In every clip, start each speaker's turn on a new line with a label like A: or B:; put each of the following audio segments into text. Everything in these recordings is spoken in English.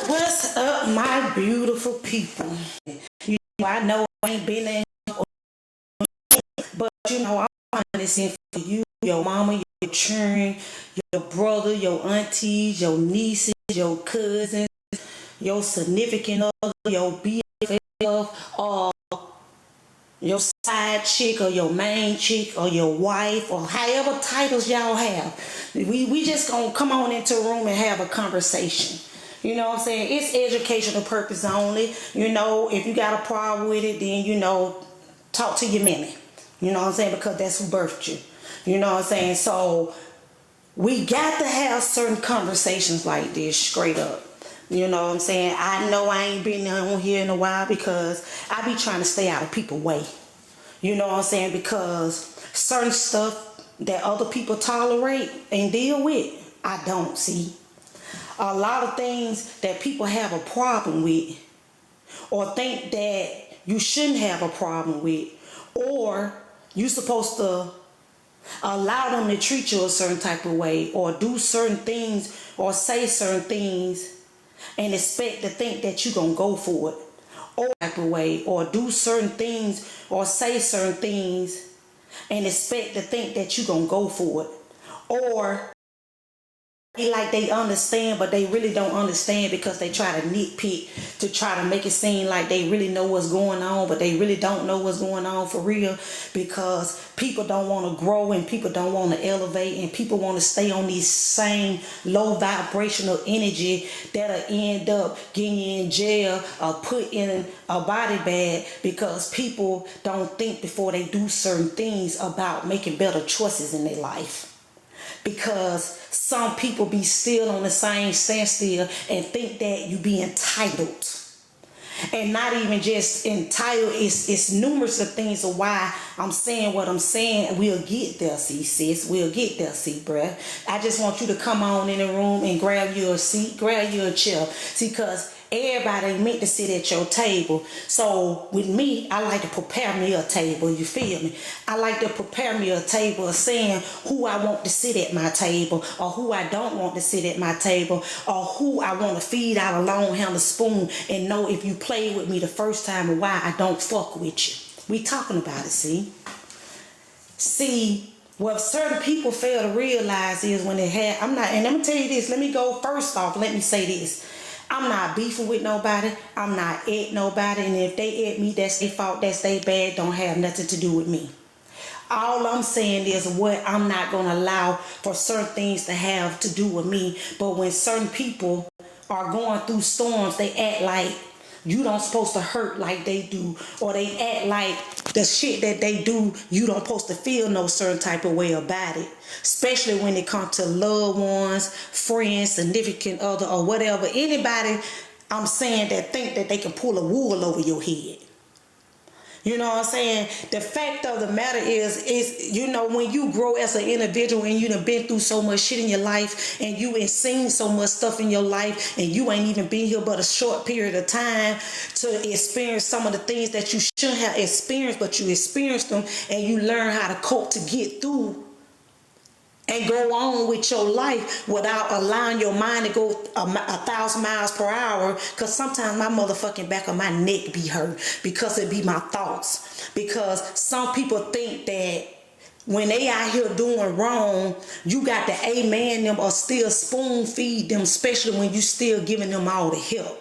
A: What's up, my beautiful people? I know I ain't been there, but I'm trying to listen for you, your mama, your children, your brother, your aunties, your nieces, your cousins, your significant other, your BFF, or your side chick, or your main chick, or your wife, or however titles y'all have. We just gonna come on into a room and have a conversation. You know what I'm saying? It's educational purpose only. If you got a problem with it, then talk to your mammy. You know what I'm saying? Because that's who birthed you. You know what I'm saying? So we got to have certain conversations like this straight up. You know what I'm saying? I know I ain't been on here in a while because I be trying to stay out of people's way. You know what I'm saying? Because certain stuff that other people tolerate and deal with, I don't see. A lot of things that people have a problem with, or think that you shouldn't have a problem with, or you supposed to allow them to treat you a certain type of way, or do certain things, or say certain things, and expect to think that you gonna go for it, or type of way, or do certain things, or say certain things, and expect to think that you gonna go for it, or like they understand, but they really don't understand because they try to nitpick to try to make it seem like they really know what's going on, but they really don't know what's going on for real, because people don't want to grow and people don't want to elevate and people want to stay on these same low vibrational energy that'll end up getting you in jail or put in a body bag, because people don't think before they do certain things about making better choices in their life. Because some people be still on the same standstill and think that you be entitled. And not even just entitled, it's numerous of things of why I'm saying what I'm saying. We'll get there, see, sis. We'll get there, see, bruh. I just want you to come on in the room and grab you a seat, grab you a chair. See, because everybody ain't meant to sit at your table. So with me, I like to prepare me a table, you feel me? I like to prepare me a table of saying who I want to sit at my table, or who I don't want to sit at my table, or who I want to feed out a long handle spoon and know if you play with me the first time and why I don't fuck with you. We talking about it, see? See, what certain people fail to realize is when they have, and let me tell you this, let me go first off, let me say this. I'm not beefing with nobody. I'm not at nobody. And if they at me, that's their fault. That's their bad. Don't have nothing to do with me. All I'm saying is what I'm not going to allow for certain things to have to do with me. But when certain people are going through storms, they act like you don't supposed to hurt like they do, or they act like the shit that they do, you don't supposed to feel no certain type of way about it. Especially when it comes to loved ones, friends, significant other, or whatever. Anybody, I'm saying, that think that they can pull a wool over your head. You know what I'm saying? The fact of the matter is when you grow as an individual and you done been through so much shit in your life, and you ain't seen so much stuff in your life, and you ain't even been here but a short period of time to experience some of the things that you shouldn't have experienced, but you experienced them and you learn how to cope to get through and go on with your life without allowing your mind to go 1,000 miles per hour. Because sometimes my motherfucking back of my neck be hurt because it be my thoughts. Because some people think that when they out here doing wrong, you got to amen them or still spoon feed them, especially when you still giving them all the help.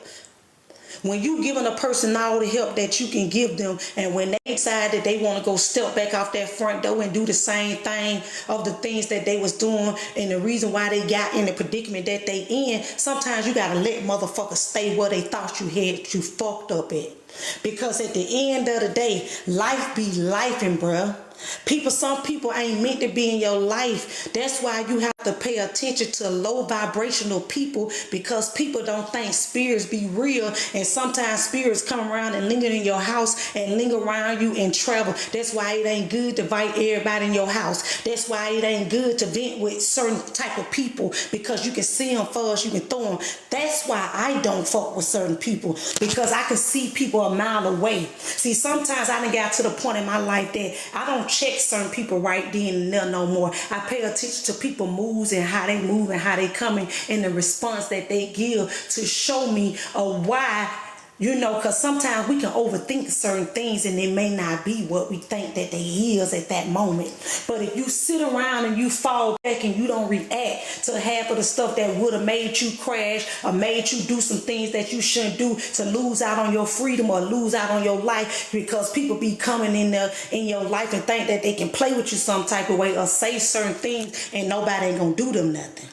A: When you giving a person all the help that you can give them, and when they decide that they want to go step back off that front door and do the same thing of the things that they was doing and the reason why they got in the predicament that they in, sometimes you got to let motherfuckers stay where they thought you had you fucked up at. Because at the end of the day, life be lifing, bruh. Some people ain't meant to be in your life. That's why you have to pay attention to low vibrational people, because people don't think spirits be real, and sometimes spirits come around and linger in your house and linger around you and travel. That's why it ain't good to invite everybody in your house. That's why it ain't good to vent with certain type of people, because you can see them first, you can throw them. That's why I don't fuck with certain people, because I can see people a mile away. See, sometimes I done got to the point in my life that I don't check certain people right then and there no more. I pay attention to people moves and how they move and how they coming and the response that they give to show me why. You know, because sometimes we can overthink certain things and it may not be what we think that they is at that moment. But if you sit around and you fall back and you don't react to half of the stuff that would have made you crash or made you do some things that you shouldn't do, to lose out on your freedom or lose out on your life, because people be coming in there in your life and think that they can play with you some type of way or say certain things and nobody ain't gonna do them nothing.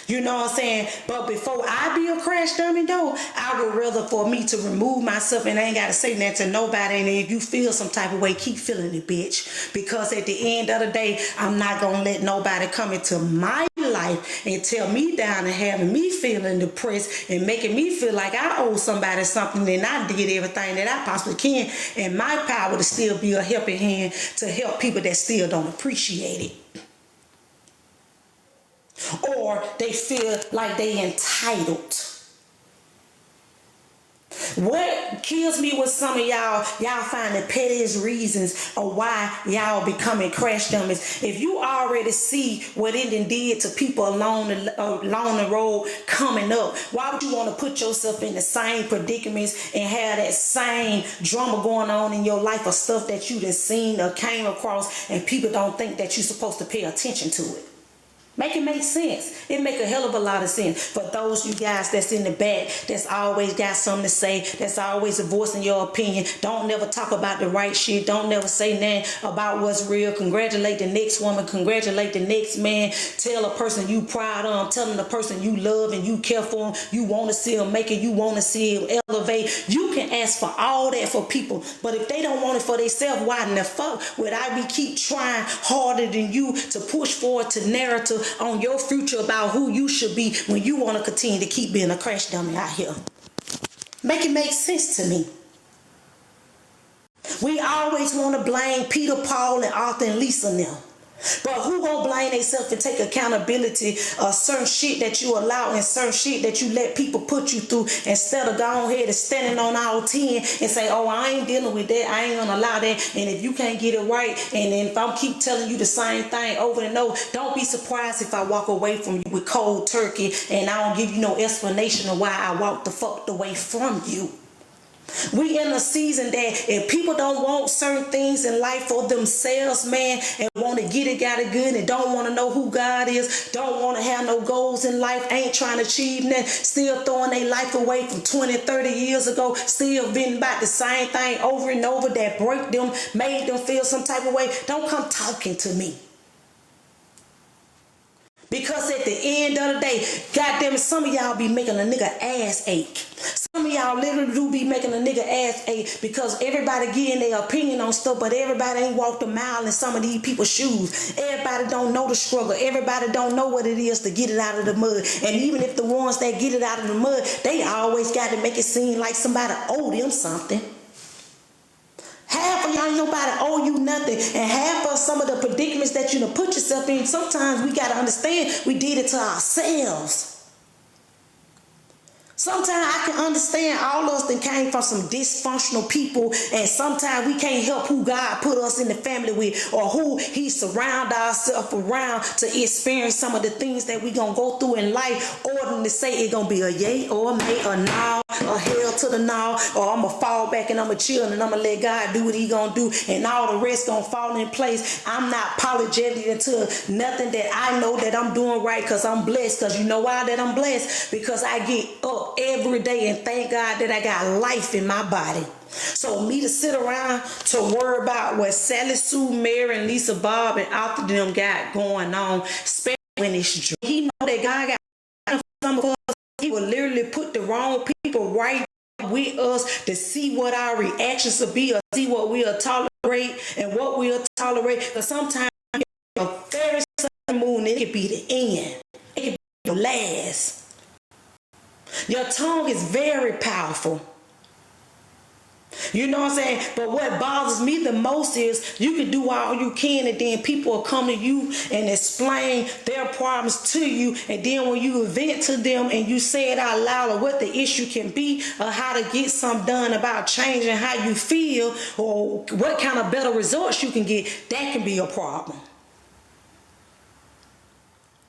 A: You know what I'm saying? But before I be a crash dummy though, I would rather for me to remove myself and I ain't got to say that to nobody. And if you feel some type of way, keep feeling it, bitch. Because at the end of the day, I'm not going to let nobody come into my life and tell me down and having me feeling depressed and making me feel like I owe somebody something and I did everything that I possibly can in my power to still be a helping hand to help people that still don't appreciate it. Or they feel like they entitled. What kills me with some of y'all find the pettiest reasons of why y'all becoming crash dummies. If you already see what it did to people along the road coming up, why would you want to put yourself in the same predicaments and have that same drama going on in your life or stuff that you done seen or came across and people don't think that you're supposed to pay attention to it? Make it make sense. It make a hell of a lot of sense. For those you guys that's in the back, that's always got something to say, that's always voicing your opinion. Don't never talk about the right shit. Don't never say nothing about what's real. Congratulate the next woman. Congratulate the next man. Tell a person you proud of them. Tell them the person you love and you care for them. You want to see them make it. You want to see them elevate. You can ask for all that for people. But if they don't want it for themselves, why in the fuck would I keep trying harder than you to push forward to narrative on your future about who you should be when you want to continue to keep being a crash dummy out here? Make it make sense to me. We always want to blame Peter, Paul, and Arthur and Lisa now. But who gonna blame themselves and take accountability of certain shit that you allow and certain shit that you let people put you through, instead of going ahead and standing on all 10 and say, oh, I ain't dealing with that, I ain't gonna allow that. And if you can't get it right, and then if I'm keep telling you the same thing over and over, don't be surprised if I walk away from you with cold turkey and I don't give you no explanation of why I walked the fuck away from you. We in a season that if people don't want certain things in life for themselves, man, and want to get it, got it good, and don't want to know who God is, don't want to have no goals in life, ain't trying to achieve nothing, still throwing their life away from 20, 30 years ago, still been about the same thing over and over that break them, made them feel some type of way, don't come talking to me. Because at the end of the day, goddamn it, some of y'all be making a nigga ass ache. Some of y'all literally do be making a nigga ass ache because everybody getting their opinion on stuff, but everybody ain't walked a mile in some of these people's shoes. Everybody don't know the struggle. Everybody don't know what it is to get it out of the mud. And even if the ones that get it out of the mud, they always got to make it seem like somebody owe them something. Half of y'all ain't nobody owe you nothing. And half of some of the predicaments that you done put yourself in, sometimes we got to understand we did it to ourselves. Sometimes I can understand all of us that came from some dysfunctional people, and sometimes we can't help who God put us in the family with, or who He surround ourselves around to experience some of the things that we gonna go through in life, or to say it gonna be a yay or a may or no, or hell to the no, or I'm gonna fall back and I'm gonna chill and I'm gonna let God do what He gonna do, and all the rest gonna fall in place. I'm not apologetic until nothing that I know that I'm doing right, because I'm blessed. Because you know why that I'm blessed? Because I get up every day and thank God that I got life in my body. So me to sit around to worry about what Sally Sue, Mary, and Lisa Bob and after them got going on, especially when it's true. He know that God got some of us. He will literally put the wrong people right with us to see what our reactions will be, or see what we'll tolerate and what we'll tolerate. Because sometimes a very sudden moon, it could be the end. It could be the last. Your tongue is very powerful. You know what I'm saying? But what bothers me the most is you can do all you can, and then people will come to you and explain their problems to you, and then when you vent to them and you say it out loud of what the issue can be, or how to get something done about changing how you feel, or what kind of better results you can get, that can be a problem.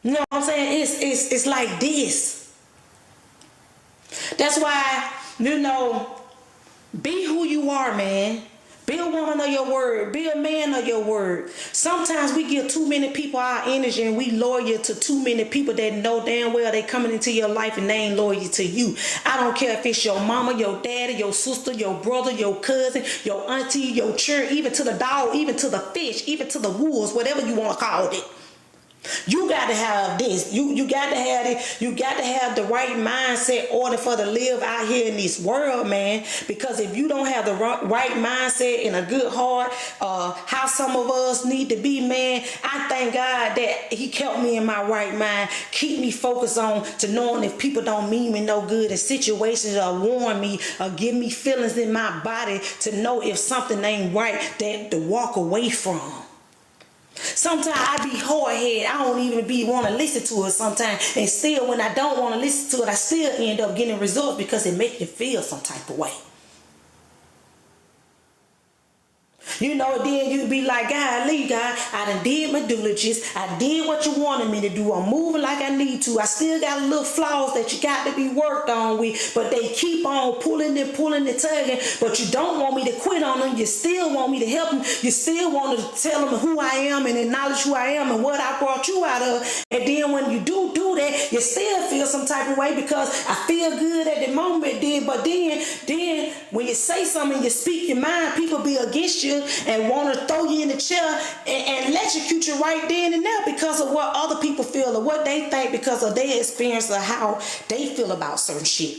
A: You know what I'm saying? It's like this. That's why, you know, be who you are, man. Be a woman of your word. Be a man of your word. Sometimes we give too many people our energy, and we loyal to too many people that know damn well they coming into your life and they ain't loyal to you. I don't care if it's your mama, your daddy, your sister, your brother, your cousin, your auntie, your children, even to the dog, even to the fish, even to the wolves, whatever you want to call it. You got to have this. You got to have it. You got to have the right mindset in order for to live out here in this world, man. Because if you don't have the right mindset and a good heart, how some of us need to be, man, I thank God that He kept me in my right mind, keep me focused on to knowing if people don't mean me no good, and situations or warn me or give me feelings in my body to know if something ain't right, that to walk away from. Sometimes I be hard-headed. I don't even want to listen to it sometimes. And still, when I don't want to listen to it, I still end up getting results because it makes you feel some type of way. You know, then you be like, God, I done did my diligence. I did what you wanted me to do. I'm moving like I need to. I still got little flaws that you got to be worked on with, but they keep on pulling and tugging, but you don't want me to quit on them. You still want me to help them. You still want to tell them who I am and acknowledge who I am and what I brought you out of. And then when you do that, you still feel some type of way because I feel good at the moment, but then when you say something, you speak your mind, people be against you and want to throw you in the chair and electrocute you right then and there because of what other people feel or what they think because of their experience or how they feel about certain shit.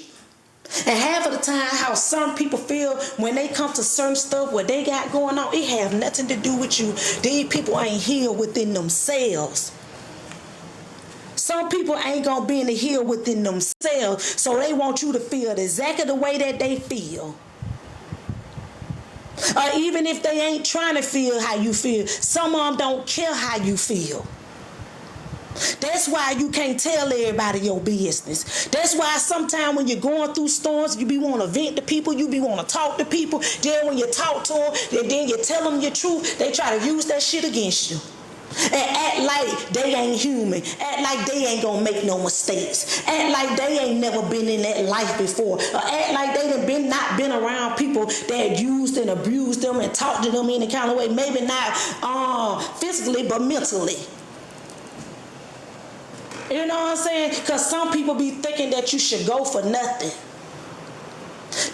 A: And half of the time, how some people feel when they come to certain stuff, what they got going on, it have nothing to do with you. These people ain't healed within themselves. Some people ain't gonna be in the heal within themselves, so they want you to feel exactly the way that they feel. Or even if they ain't trying to feel how you feel, some of them don't care how you feel. That's why you can't tell everybody your business. That's why sometimes when you're going through storms, you be want to vent to people, you be want to talk to people. Then when you talk to them, and then you tell them your truth, they try to use that shit against you. And act like they ain't human. Act like they ain't gonna make no mistakes. Act like they ain't never been in that life before. Or act like they done not been around people that used and abused them and talked to them in a kind of way. Maybe not physically, but mentally. You know what I'm saying? Because some people be thinking that you should go for nothing.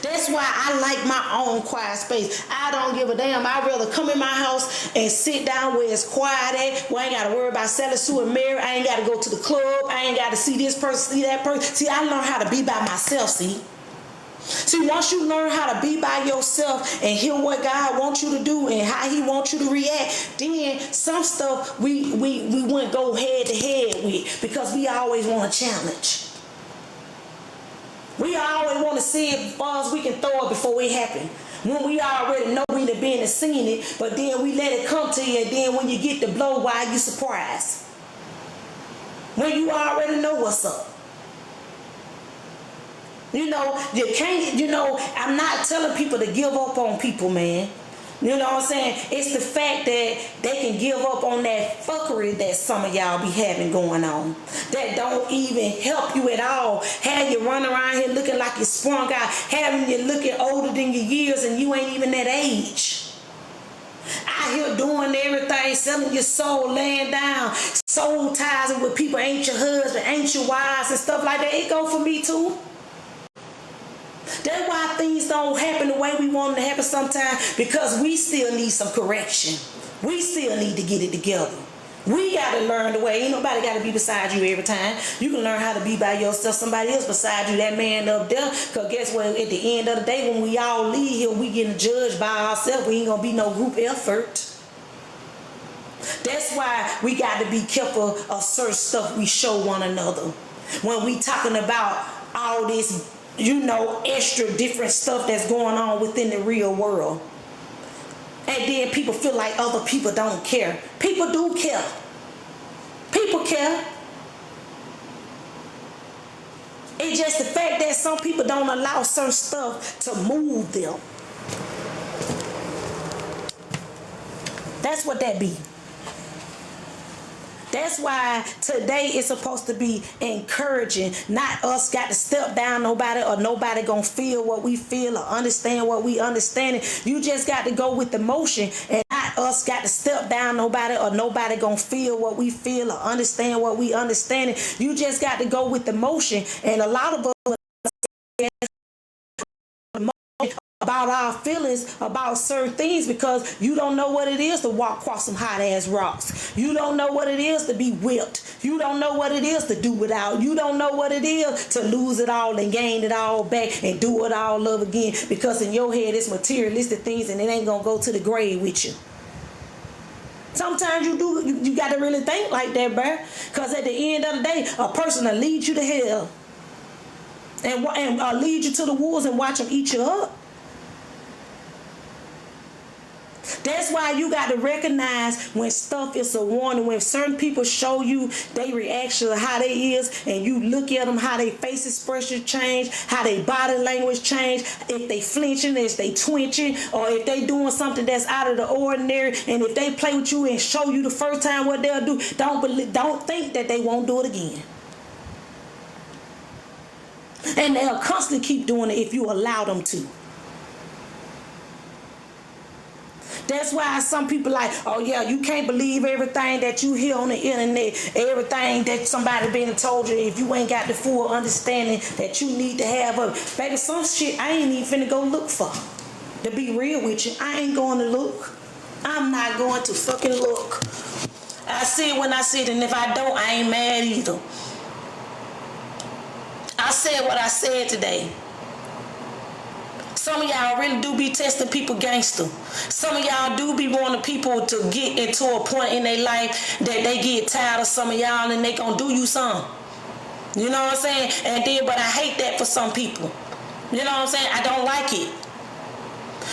A: That's why I like my own quiet space. I don't give a damn. I'd rather come in my house and sit down where it's quiet at, where I ain't got to worry about Sally Sue and Mary. I ain't got to go to the club. I ain't got to see this person, see that person. See, I learned how to be by myself, see? See, once you learn how to be by yourself and hear what God wants you to do and how He wants you to react, then some stuff we wouldn't go head to head with because we always want a challenge. We always want to see it as far as we can throw it before it happens. When we already know we done been and seen it, but then we let it come to you, and then when you get the blow, why are you surprised? When you already know what's up. You know, you can't, you know, I'm not telling people to give up on people, man. You know what I'm saying? It's the fact that they can give up on that fuckery that some of y'all be having going on. That don't even help you at all. Have you run around here looking like you sprung out. Having you looking older than your years and you ain't even that age. Out here doing everything, selling your soul, laying down, soul ties with people ain't your husband, ain't your wives and stuff like that. It go for me too. That's why things don't happen the way we want them to happen sometimes, because we still need some correction. We still need to get it together. We got to learn the way. Ain't nobody got to be beside you every time. You can learn how to be by yourself, somebody else beside you, that man up there. Because guess what? At the end of the day, when we all leave here, we getting judged by ourselves. We ain't going to be no group effort. That's why we got to be careful of certain stuff we show one another. When we talking about all this, you know, extra different stuff that's going on within the real world. And then people feel like other people don't care. People do care. People care. It's just the fact that some people don't allow certain stuff to move them. That's what that be. That's why today is supposed to be encouraging. Not us got to step down nobody, or nobody gonna feel what we feel or understand what we understand. You just got to go with the motion, and not us got to step down nobody, or nobody gonna feel what we feel or understand what we understand. You just got to go with the motion. And a lot of us about our feelings about certain things because you don't know what it is to walk across some hot ass rocks. You don't know what it is to be whipped. You don't know what it is to do without. You don't know what it is to lose it all and gain it all back and do it all over again, because in your head it's materialistic things and it ain't gonna go to the grave with you. Sometimes you got to really think like that, bruh, because at the end of the day, a person will lead you to hell and lead you to the wolves and watch them eat you up. That's why you got to recognize when stuff is a warning. When certain people show you their reaction of how they is, and you look at them, how their face expression change, how their body language change, if they flinching, if they twitching, or if they doing something that's out of the ordinary, and if they play with you and show you the first time what they'll do, don't think that they won't do it again. And they'll constantly keep doing it if you allow them to. That's why some people like, oh yeah, you can't believe everything that you hear on the internet, everything that somebody been told you if you ain't got the full understanding that you need to have of it. Baby, some shit I ain't even finna go look for. To be real with you, I ain't going to look. I'm not going to fucking look. I see it when I see it, and if I don't, I ain't mad either. I said what I said today. Some of y'all really do be testing people gangster. Some of y'all do be wanting people to get into a point in their life that they get tired of some of y'all and they gonna do you something. You know what I'm saying? And then, but I hate that for some people. You know what I'm saying? I don't like it.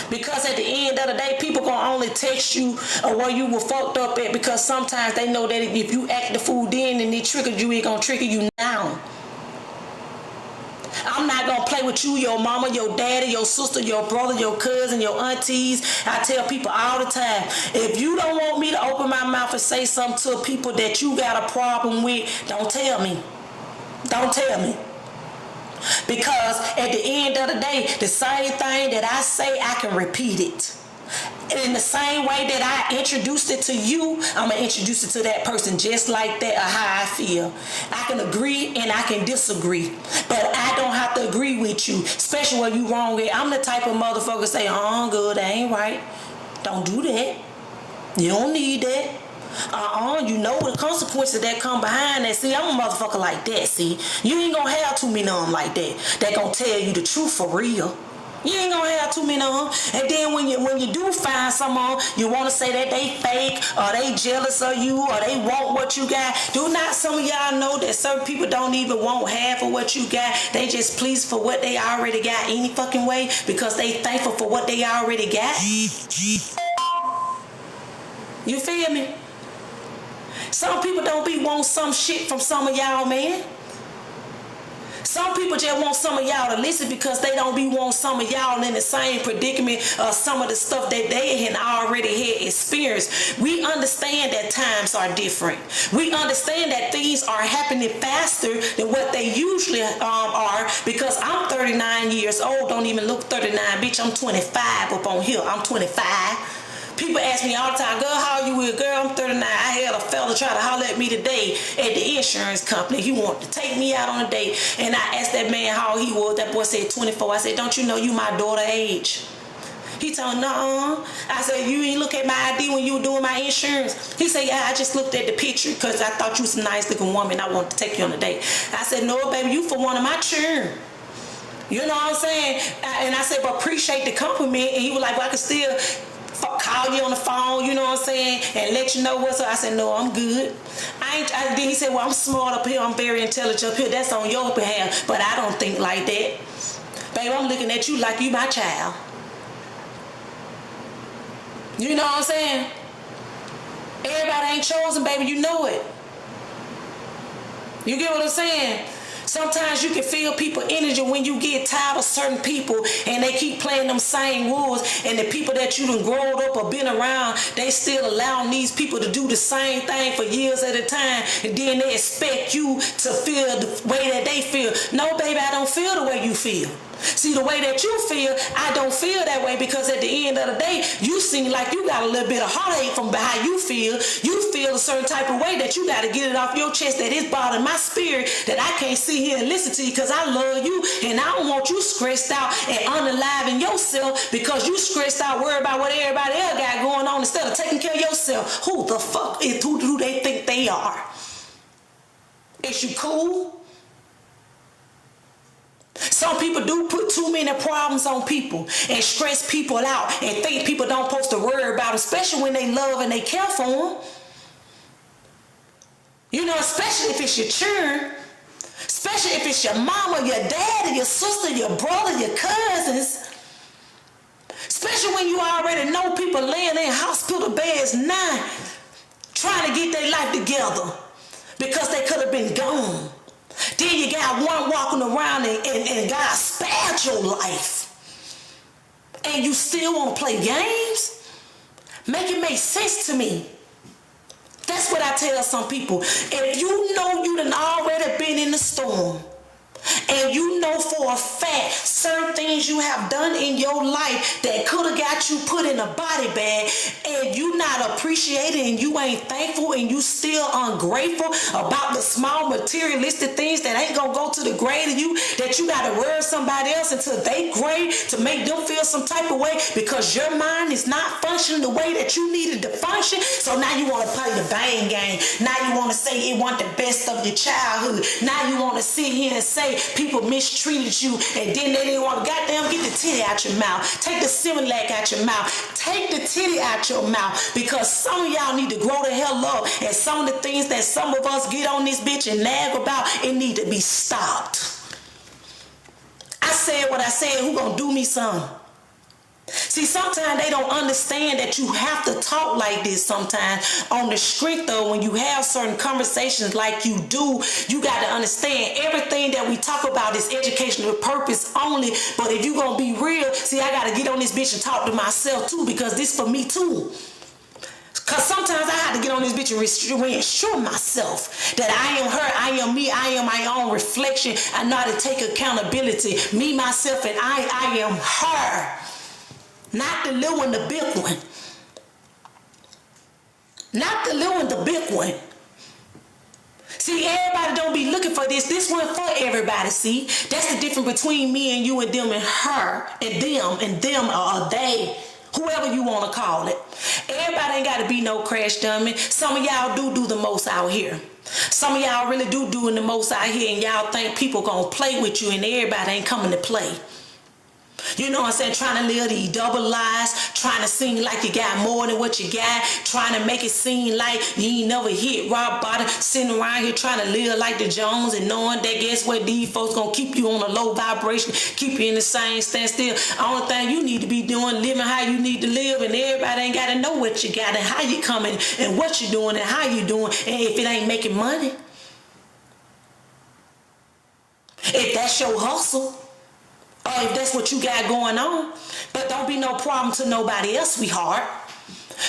A: Because at the end of the day, people gonna only text you where you were fucked up at, because sometimes they know that if you act the fool then and it triggered you, it gonna trigger you now. I'm not going to play with you, your mama, your daddy, your sister, your brother, your cousin, your aunties. I tell people all the time, if you don't want me to open my mouth and say something to people that you got a problem with, don't tell me. Don't tell me. Because at the end of the day, the same thing that I say, I can repeat it. In the same way that I introduced it to you, I'm going to introduce it to that person just like that, or how I feel. I can agree and I can disagree, but I don't have to agree with you, especially when you wrong. I'm the type of motherfucker say, oh, good, that ain't right. Don't do that. You don't need that. You know the consequences that come behind that. See, I'm a motherfucker like that, see. You ain't going to have too many of them like that. They going to tell you the truth for real. You ain't gonna have too many of them. And then when you do find someone, you want to say that they fake, or they jealous of you, or they want what you got. Do not some of y'all know that certain people don't even want half of what you got? They just pleased for what they already got any fucking way, because they thankful for what they already got. You feel me? Some people don't be want some shit from some of y'all, man. Some people just want some of y'all to listen because they don't be want some of y'all in the same predicament of some of the stuff that they had already had experienced. We understand that times are different. We understand that things are happening faster than what they usually are, because I'm 39 years old, don't even look 39, bitch, I'm 25 up on here. I'm 25. People ask me all the time, girl, how old you with? Girl, I'm 39. I had a fella try to holler at me today at the insurance company. He wanted to take me out on a date. And I asked that man how old he was. That boy said 24. I said, don't you know you my daughter age? He told me, no. I said, you ain't look at my ID when you were doing my insurance? He said, yeah, I just looked at the picture because I thought you was a nice looking woman. I wanted to take you on a date. I said, no, baby, you for one of my children. You know what I'm saying? And I said, but appreciate the compliment. And he was like, well, I can still call you on the phone, you know what I'm saying, and let you know what's up. I said, no, I'm good. Then he said, well, I'm smart up here, I'm very intelligent up here. That's on your behalf, but I don't think like that. Baby, I'm looking at you like you my child. You know what I'm saying? Everybody ain't chosen, baby, you know it. You get what I'm saying? Sometimes you can feel people energy when you get tired of certain people and they keep playing them same rules, and the people that you done grown up or been around, they still allowing these people to do the same thing for years at a time, and then they expect you to feel the way that they feel. No, baby, I don't feel the way you feel. See, the way that you feel, I don't feel that way, because at the end of the day, you seem like you got a little bit of heartache from how you feel. You feel a certain type of way that you got to get it off your chest, that it's bothering my spirit, that I can't sit here and listen to you because I love you, and I don't want you stressed out and unaliving yourself because you stressed out, worried about what everybody else got going on instead of taking care of yourself. Who the fuck who do they think they are? Is you cool? Some people do put too many problems on people and stress people out and think people don't supposed to worry about them, especially when they love and they care for them. You know, especially if it's your children, especially if it's your mama, your dad, your sister, your brother, your cousins. Especially when you already know people laying in hospital beds now trying to get their life together because they could have been gone. Then you got one walking around and God spared your life. And you still want to play games? Make it make sense to me. That's what I tell some people. If you know you done already been in the storm, and you know for a fact certain things you have done in your life that could have got you put in a body bag, and you not appreciating and you ain't thankful and you still ungrateful about the small materialistic things that ain't gonna go to the grade of you, that you gotta worry somebody else until they grade to make them feel some type of way because your mind is not functioning the way that you needed to function. So now you want to play the bang game. Now you want to say it want the best of your childhood. Now you want to sit here and say people mistreated you, and then they didn't want to goddamn get the titty out your mouth. Take the Similac out your mouth. Take the titty out your mouth, because some of y'all need to grow the hell up, and some of the things that some of us get on this bitch and nag about, it need to be stopped. I said what I said, who gonna do me some? See, sometimes they don't understand that you have to talk like this sometimes on the strength of when you have certain conversations like you do. You got to understand everything that we talk about is educational purpose only. But if you going to be real, see, I got to get on this bitch and talk to myself too, because this for me too. Because sometimes I have to get on this bitch and reassure myself that I am her, I am me, I am my own reflection. I know how to take accountability. Me, myself, and I am her. Not the little one, the big one. Not the little one, the big one. See, everybody don't be looking for this. This one for everybody, see? That's the difference between me and you and them and her and them or they. Whoever you want to call it. Everybody ain't got to be no crash dummy. Some of y'all do the most out here. Some of y'all really do the most out here, and y'all think people gonna play with you, and everybody ain't coming to play. You know what I'm saying? Trying to live these double lives, trying to seem like you got more than what you got, trying to make it seem like you ain't never hit rock bottom, sitting around here trying to live like the Jones and knowing that guess what, these folks gonna keep you on a low vibration, keep you in the same standstill. Only thing you need to be doing, living how you need to live, and everybody ain't gotta know what you got and how you coming and what you doing and how you doing, and if it ain't making money. If that's your hustle, or if that's what you got going on. But don't be no problem to nobody else, sweetheart.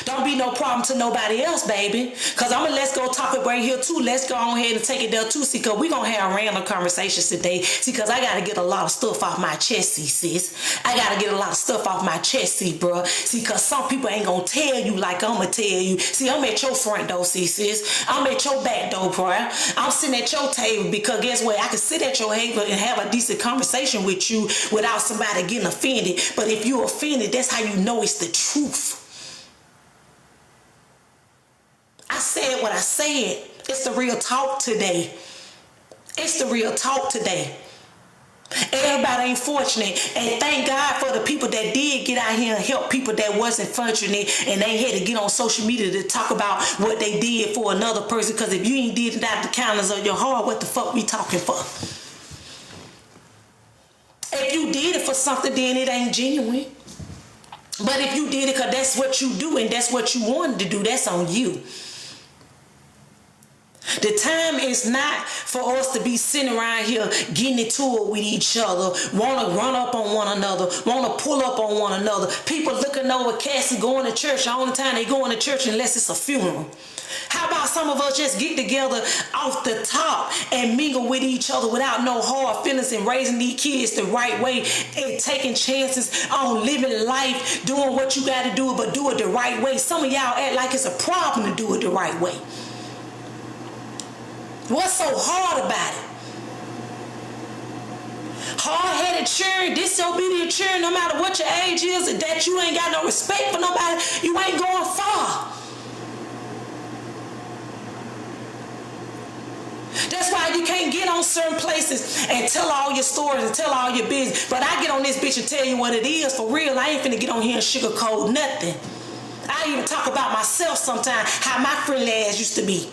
A: Don't be no problem to nobody else, baby. Because let's go talk it right here, too. Let's go on ahead and take it there, too. See, because we're going to have random conversations today. See, because I got to get a lot of stuff off my chest, see, sis. I got to get a lot of stuff off my chest, see, bro. See, because some people ain't going to tell you like I'm going to tell you. See, I'm at your front door, see, sis. I'm at your back door, bro. I'm sitting at your table because guess what? I can sit at your table and have a decent conversation with you without somebody getting offended. But if you're offended, that's how you know it's the truth. I said what I said. It's the real talk today. It's the real talk today. Everybody ain't fortunate. And thank God for the people that did get out here and help people that wasn't fortunate and they had to get on social media to talk about what they did for another person. Because if you ain't did it out the counters of your heart, what the fuck we talking for? If you did it for something, then it ain't genuine. But if you did it because that's what you do and that's what you wanted to do, that's on you. The time is not for us to be sitting around here getting into it with each other, want to run up on one another, want to pull up on one another. People looking over cats and going to church. The only time they going to church unless it's a funeral. How about some of us just get together off the top and mingle with each other without no hard feelings and raising these kids the right way and taking chances on living life, doing what you got to do, but do it the right way. Some of y'all act like it's a problem to do it the right way. What's so hard about it? Hard-headed children, disobedient children, no matter what your age is, that you ain't got no respect for nobody, you ain't going far. That's why you can't get on certain places and tell all your stories and tell all your business. But I get on this bitch and tell you what it is for real. I ain't finna get on here and sugarcoat nothing. I even talk about myself sometimes, how my friendly ass used to be.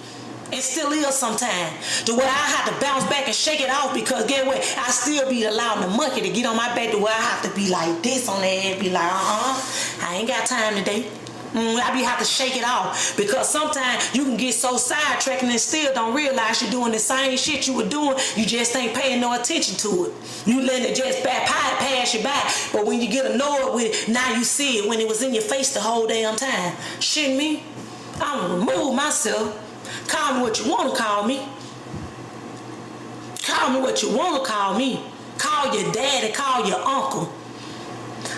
A: It still is sometimes. To where I have to bounce back and shake it off because get what? I still be allowing the monkey to get on my back to where I have to be like this on their head, be like, I ain't got time today. I be have to shake it off because sometimes you can get so sidetracked and still don't realize you're doing the same shit you were doing. You just ain't paying no attention to it. You letting it just pass you by. But when you get annoyed with it, now you see it when it was in your face the whole damn time. Shit me, I'm gonna remove myself. Call me what you want to call me. Call me what you want to call me. Call your daddy, call your uncle.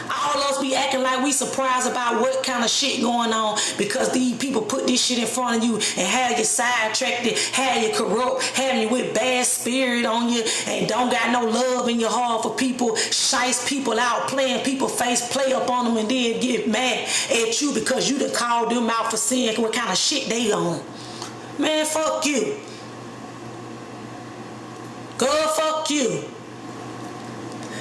A: All us be acting like we surprised about what kind of shit going on because these people put this shit in front of you and have you sidetracked, have you corrupt, have you with bad spirit on you and don't got no love in your heart for people, shice people out, playing people face, play up on them and then get mad at you because you done called them out for seeing what kind of shit they on. Man, fuck you. Girl, fuck you.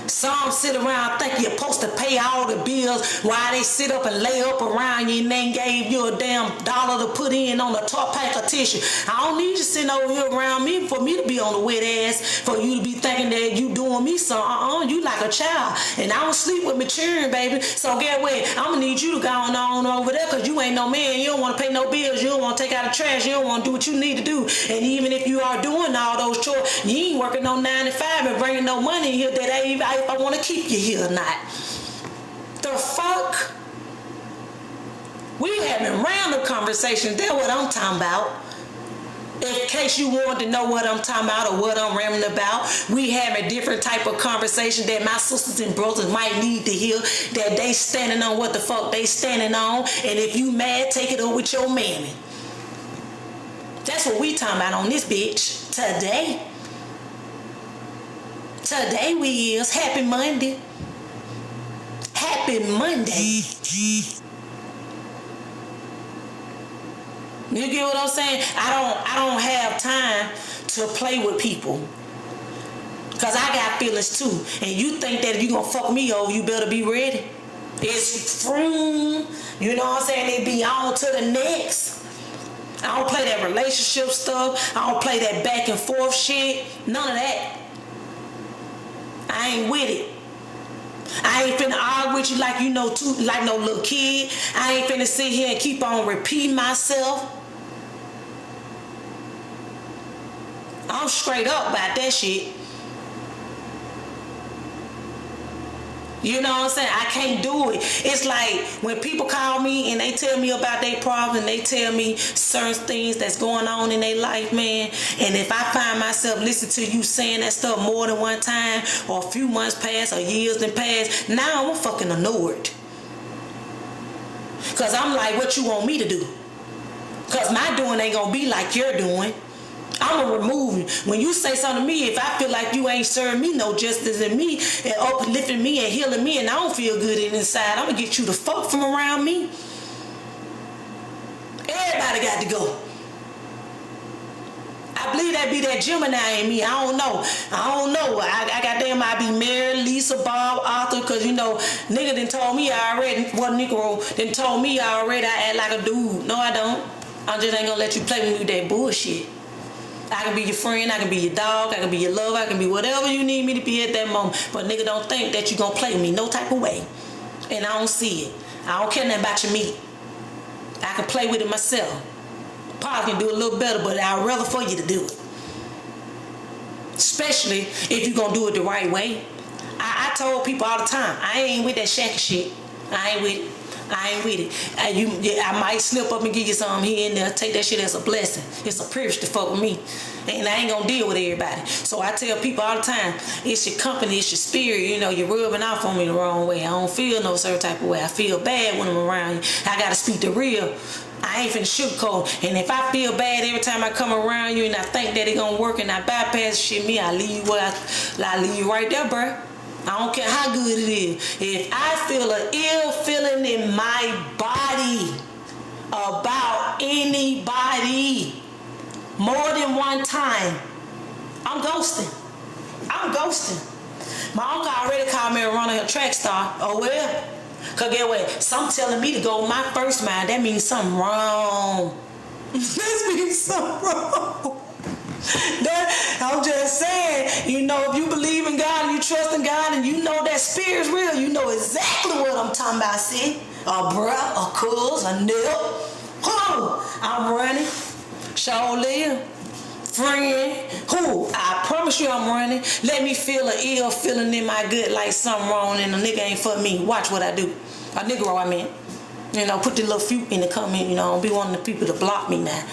A: Some sit around think you're supposed to pay all the bills while they sit up and lay up around you and they gave you a damn dollar to put in on a top pack of tissue. I don't need you sitting over here around me for me to be on the wet ass, for you to be thinking that you doing me something. You like a child. And I don't sleep with maturing, baby. So get what? I'm going to need you to go on over there because you ain't no man. You don't want to pay no bills. You don't want to take out the trash. You don't want to do what you need to do. And even if you are doing all those chores, you ain't working no 9 to 5 and bringing no money in here that I want to keep you here or not. The fuck? We having random conversations. That's what I'm talking about. In case you wanted to know what I'm talking about or what I'm rambling about, we having different type of conversation that my sisters and brothers might need to hear, that they standing on what the fuck they standing on, and if you mad, take it up with your mammy. That's what we talking about on this bitch today. Today we is Happy Monday. Happy Monday. You get what I'm saying? I don't have time to play with people. Cause I got feelings too. And you think that if you gonna fuck me over, you better be ready. It's vroom. You know what I'm saying? It be on to the next. I don't play that relationship stuff. I don't play that back and forth shit. None of that. I ain't with it. I ain't finna argue with you like you know too, like no little kid. I ain't finna sit here and keep on repeating myself. I'm straight up about that shit. You know what I'm saying? I can't do it. It's like when people call me and they tell me about their problems and they tell me certain things that's going on in their life, man. And if I find myself listening to you saying that stuff more than one time, or a few months pass or years then pass, now I'm fucking annoyed. Cause I'm like, what you want me to do? Cause my doing ain't gonna be like you're doing. I'm gonna remove you. When you say something to me, if I feel like you ain't serving me no justice in me and uplifting me and healing me and I don't feel good inside, I'm gonna get you the fuck from around me. Everybody got to go. I believe that be that Gemini in me. I don't know. I goddamn I be Mary, Lisa, Bob, Arthur, cause you know, nigga done told me already, what Negro done told me already I act like a dude. No, I don't. I just ain't gonna let you play with me with that bullshit. I can be your friend, I can be your dog, I can be your lover, I can be whatever you need me to be at that moment. But nigga, don't think that you gonna play with me no type of way. And I don't see it. I don't care nothing about your meat. I can play with it myself. Probably can do a little better, but I'd rather for you to do it. Especially if you gonna do it the right way. I told people all the time, I ain't with that shaky shit. I ain't with it. I might slip up and give you something here and there. Take that shit as a blessing. It's a privilege to fuck with me. And I ain't gonna deal with everybody. So I tell people all the time, it's your company, it's your spirit. You know, you're rubbing off on me the wrong way. I don't feel no certain type of way. I feel bad when I'm around you. I gotta speak the real. I ain't finna sugarcoat. And if I feel bad every time I come around you and I think that it gonna work and I bypass shit me, I leave you I leave you right there, bruh. I don't care how good it is. If I feel an ill feeling in my body about anybody more than one time, I'm ghosting. My uncle already called me a runner, a track star. Oh well. Cause get what? Some telling me to go my first mile. That means something wrong. That means something wrong. I'm just saying, you know, if you believe in God and you trust in God and you know that spirit's real, you know exactly what I'm talking about, see? A bruh, a cuz, a nip. Who? I'm running. Sure live. Friend. Who? I promise you I'm running. Let me feel an ill feeling in my gut like something wrong and a nigga ain't for me. Watch what I do. A nigga, I mean. You know, put the little few in the comment, you know, don't be one of the people to block me now.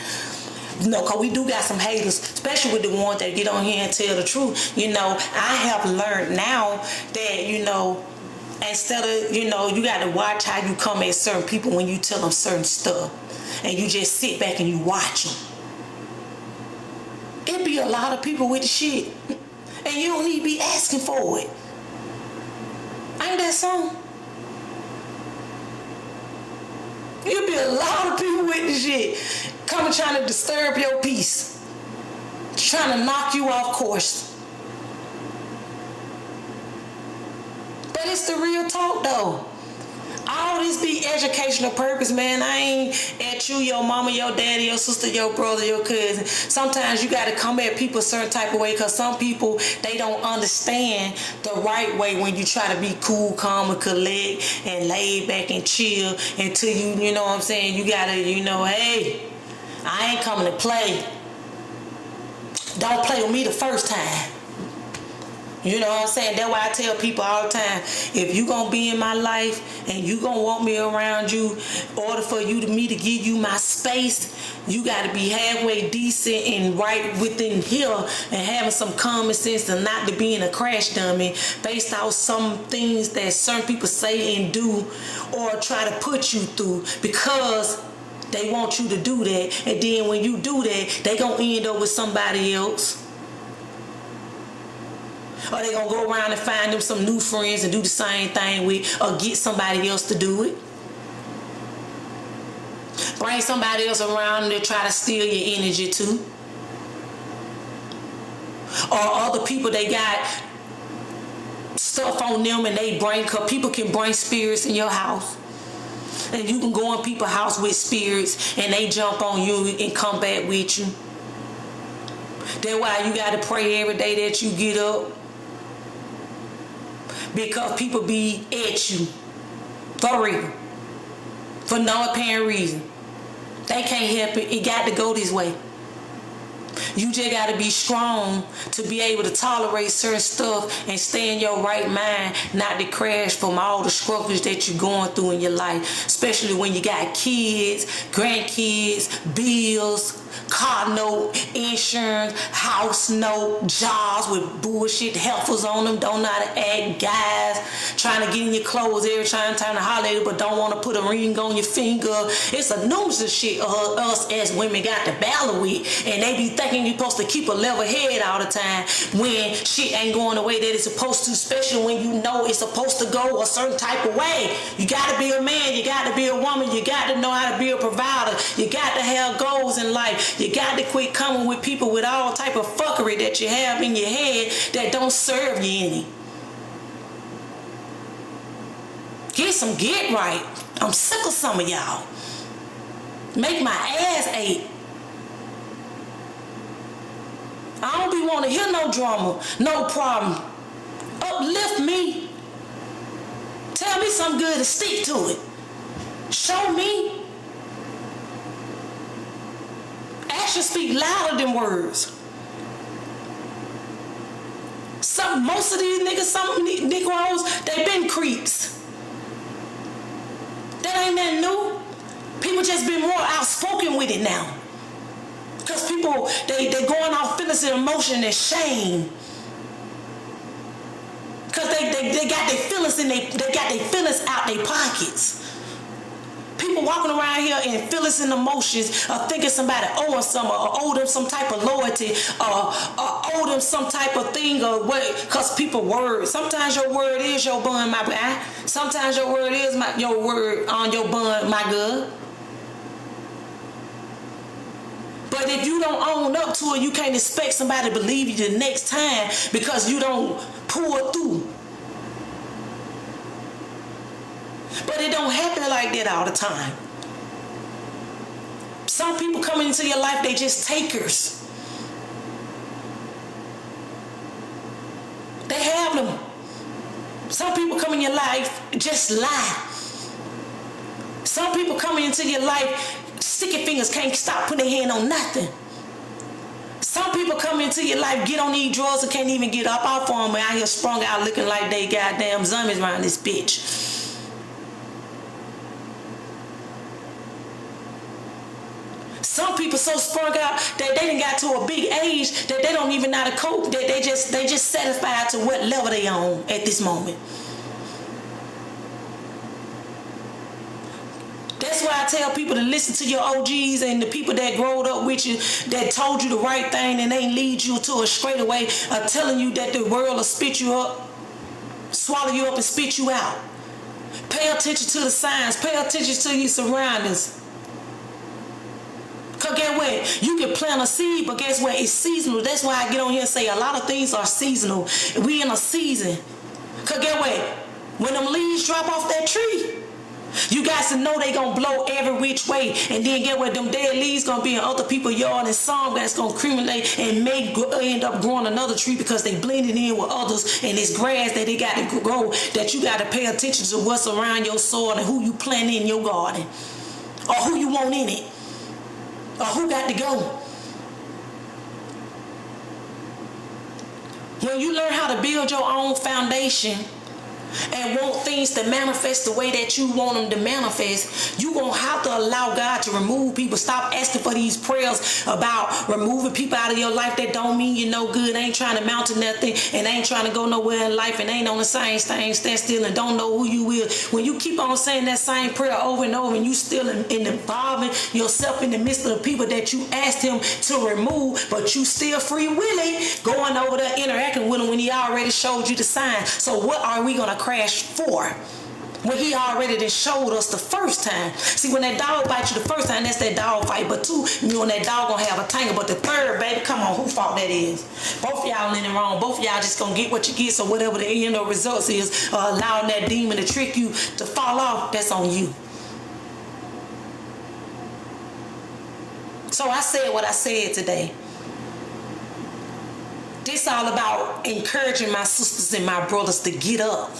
A: You know, cause we do got some haters, especially with the ones that get on here and tell the truth. You know, I have learned now that, you know, instead of, you know, you got to watch how you come at certain people when you tell them certain stuff. And you just sit back and you watch them. It be a lot of people with the shit. And you don't need to be asking for it. Ain't that something? It be a lot of people with the shit. Coming trying to disturb your peace. Trying to knock you off course. But it's the real talk though. All this be educational purpose, man. I ain't at you, your mama, your daddy, your sister, your brother, your cousin. Sometimes you gotta come at people a certain type of way because some people, they don't understand the right way when you try to be cool, calm, and collect and lay back and chill until you know what I'm saying, you gotta, you know, hey, I ain't coming to play. Don't play with me the first time. You know what I'm saying? That's why I tell people all the time, if you gonna be in my life and you gonna want me around you, in order for me to give you my space, you gotta be halfway decent and right within here and having some common sense and not to being a crash dummy based off some things that certain people say and do or try to put you through because they want you to do that, and then when you do that, they gonna end up with somebody else. Or they gonna go around and find them some new friends and do the same thing with, or get somebody else to do it. Bring somebody else around and they try to steal your energy too. Or other people, they got stuff on them and they bring, cause people can bring spirits in your house. And you can go in people's house with spirits and they jump on you and come back with you. That's why you gotta pray every day that you get up. Because people be at you. For real. For no apparent reason. They can't help it. It got to go this way. You just got to be strong to be able to tolerate certain stuff and stay in your right mind, not to crash from all the struggles that you're going through in your life, especially when you got kids, grandkids, bills, car note, insurance, house note, jobs with bullshit heifers on them, don't know how to act, guys trying to get in your clothes every time to holler at you but don't want to put a ring on your finger. It's a numerous of shit us as women got to battle with, and they be thinking you're supposed to keep a level head all the time when shit ain't going the way that it's supposed to, especially when you know it's supposed to go a certain type of way. You got to be a man, you got to be a woman, you got to know how to be a provider, you got to have goals in life. You got to quit coming with people with all type of fuckery that you have in your head that don't serve you any. Get right. I'm sick of some of y'all. Make my ass ache. I don't be want to hear no drama, no problem. Uplift me. Tell me something good to stick to it. Show me. Actions speak louder than words. Most of these niggas, some of these Negroes, they been creeps. That ain't nothing new. People just been more outspoken with it now. Because people, they going off feelings and emotion and shame. Because they got their feelings in they got their feelings out their pockets. People walking around here and feelings and emotions of thinking somebody owe them something or owe them some type of loyalty or owe them some type of thing or what, because people word. Sometimes your word is your bun, my guy. Sometimes your word is your word on your bun, my good. But if you don't own up to it, you can't expect somebody to believe you the next time because you don't pull through. But it don't happen like that all the time. Some people coming into your life, they just takers. They have them. Some people come in your life, just lie. Some people coming into your life, sticky fingers, can't stop putting their hand on nothing. Some people come into your life, get on these drugs and can't even get up off them, and out here sprung out looking like they goddamn zombies around this bitch. Some people so sprung out that they done got to a big age that they don't even know how to cope. That they just satisfied to what level they on at this moment. That's why I tell people to listen to your OGs and the people that growed up with you, that told you the right thing and ain't lead you to a straight away, are telling you that the world will spit you up, swallow you up and spit you out. Pay attention to the signs. Pay attention to your surroundings. Because guess what? You can plant a seed, but guess what? It's seasonal. That's why I get on here and say a lot of things are seasonal. We in a season. Because guess what? When them leaves drop off that tree, you guys to know they gonna blow every which way. And then get what? Them dead leaves gonna be in other people's yard, and some that's gonna accumulate and may end up growing another tree because they blended in with others, and it's grass that they got to grow, that you got to pay attention to what's around your soil and who you plant in your garden, or who you want in it, or who got to go. When you learn how to build your own foundation and want things to manifest the way that you want them to manifest, you gonna have to allow God to remove people. Stop asking for these prayers about removing people out of your life that don't mean you no good, ain't trying to mount to nothing, and ain't trying to go nowhere in life, and ain't on the same thing, stand still and don't know who you will. When you keep on saying that same prayer over and over, and you still involving yourself in the midst of the people that you asked him to remove, but you still free willing going over there interacting with him when he already showed you the sign. So what are we gonna crash for when he already done showed us the first time? See, when that dog bites you the first time, that's that dog fight. But two, you and that dog gonna have a tangle. But the third, baby, come on, who fault that is? Both of y'all in the wrong. Both of y'all just gonna get what you get. So whatever the end of results is, allowing that demon to trick you to fall off, that's on you. So I said what I said today. This all about encouraging my sisters and my brothers to get up.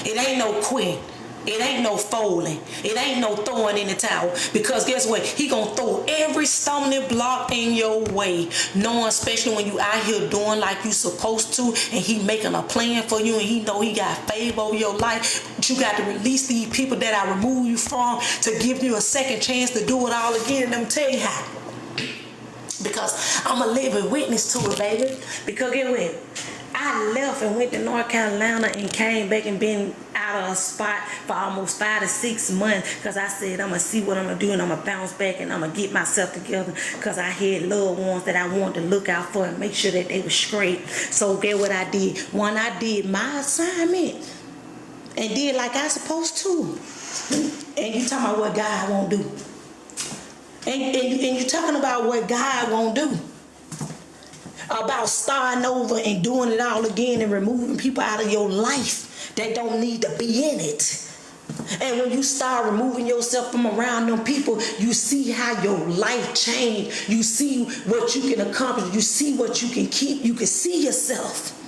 A: It ain't no quit. It ain't no folding. It ain't no throwing in the towel. Because guess what? He gonna throw every stumbling block in your way. Knowing, especially when you out here doing like you supposed to, and he making a plan for you, and he know he got favor over your life. But you got to release these people that I remove you from to give you a second chance to do it all again. And I'm telling you how. Because I'm a living witness to it, baby. Because get what? I left and went to North Carolina and came back and been out of a spot for almost 5 to 6 months because I said I'm going to see what I'm going to do and I'm going to bounce back and I'm going to get myself together because I had loved ones that I wanted to look out for and make sure that they were straight. So get what I did. One, I did my assignment and did like I supposed to. And you talking about what God won't do. And you talking about what God won't do. About starting over and doing it all again and removing people out of your life that don't need to be in it. And when you start removing yourself from around them people, you see how your life changed. You see what you can accomplish. You see what you can keep. You can see yourself.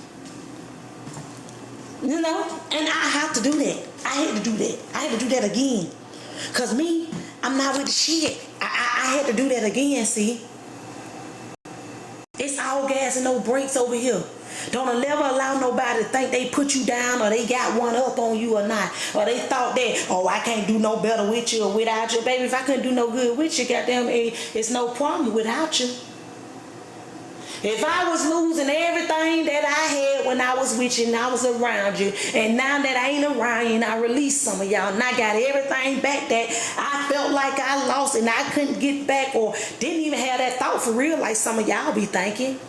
A: You know? And I have to do that. I had to do that. I had to do that again. Because me, I'm not with the shit. I had to do that again, see? It's all gas and no brakes over here. Don't ever allow nobody to think they put you down or they got one up on you or not. Or they thought that, oh, I can't do no better with you or without you. Baby, if I couldn't do no good with you, goddamn, it's no problem without you. If I was losing everything that I had when I was with you and I was around you, and now that I ain't around you and I released some of y'all and I got everything back that I felt like I lost and I couldn't get back or didn't even have that thought for real like some of y'all be thinking.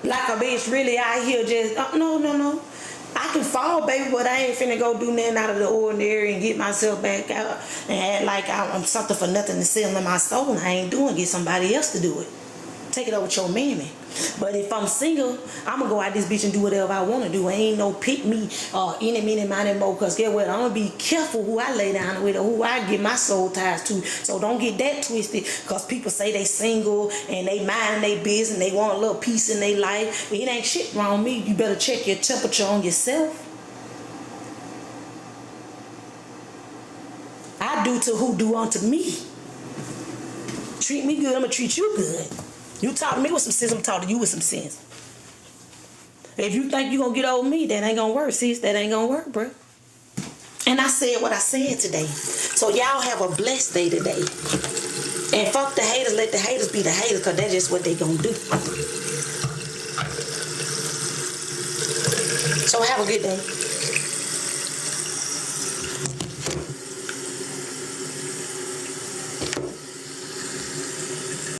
A: Like a bitch really out here just, no. I can fall, baby, but I ain't finna go do nothing out of the ordinary and get myself back out and act like I'm something for nothing to sell in my soul. I ain't doing, get somebody else to do it. Take it over with your mammy. But if I'm single, I'm going to go out this bitch and do whatever I want to do. Ain't no pick me any, minute, money, more. Because get what? I'm going to be careful who I lay down with or who I give my soul ties to. So don't get that twisted. Because people say they single and they mind their business and they want a little peace in their life. It ain't shit wrong with me. You better check your temperature on yourself. I do to who do unto me. Treat me good, I'm going to treat you good. You talk to me with some sense, I'm talking to you with some sense. If you think you're going to get over me, that ain't going to work, sis. That ain't going to work, bro. And I said what I said today. So y'all have a blessed day today. And fuck the haters. Let the haters be the haters because that's just what they going to do. So have a good day.